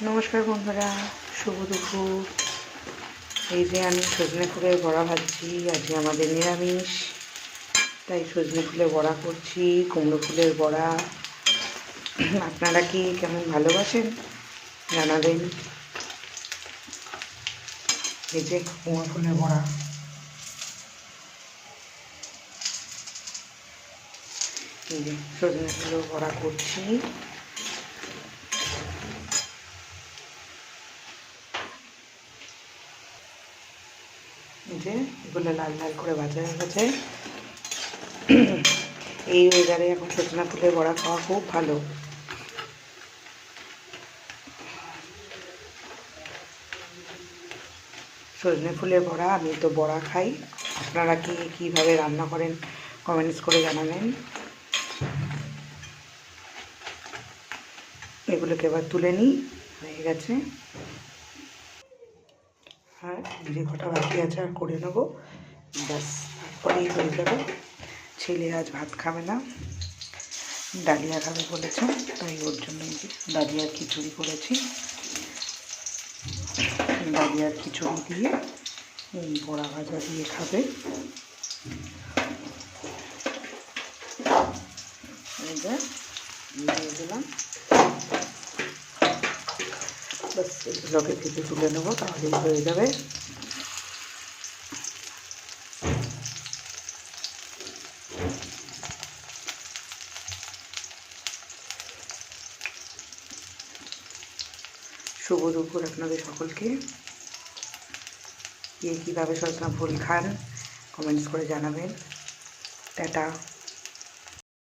নমস্কার বন্ধুরা, শুভ দুপুর। এই যে আমি সজনে ফুলের বড়া ভাজছি। আজকে আমাদের নিরামিষ, তাই সজনে ফুলের বড়া করছি, কুমড়ো ফুলের বড়া। আপনারা কি কেমন ভালোবাসেন জানাবেন। এই যে কুমড়ো ফুলের বড়া, এই যে সজনে ফুলের বড়া করছি। যে এগুলো লাল লাল করে ভাজা হয়ে গেছে। এই ওয়েদারে এখন সজনা ফুলের বড়া খাওয়া খুব ভালো। সজনে ফুলের বড়া, আমি তো বড়া খাই। আপনারা কি কীভাবে রান্না করেন কমেন্টস করে জানাবেন। এগুলোকে এবার তুলে নিই, হয়ে গেছে। আর যে কটা বাকি আছে আর করে নেবো, ব্যাস তারপরেই হয়ে যাবে। ছেলে আজ ভাত খাবে না, ডালিয়া খাবে বলেছে, তাই ওর জন্য ডালিয়ার খিচুড়ি করেছি। ডালিয়ার খিচুড়ি দিয়ে বড়া ভাজা দিয়ে খাবে। দিয়ে দিলাম, বাস এগুলোকে থেকে তুলে নেবো, তাহলেই হয়ে যাবে। শুভ দুপুর আপনাদের সকলকে। কে কীভাবে সজনা ফুল খান কমেন্টস করে জানাবেন। টাটা।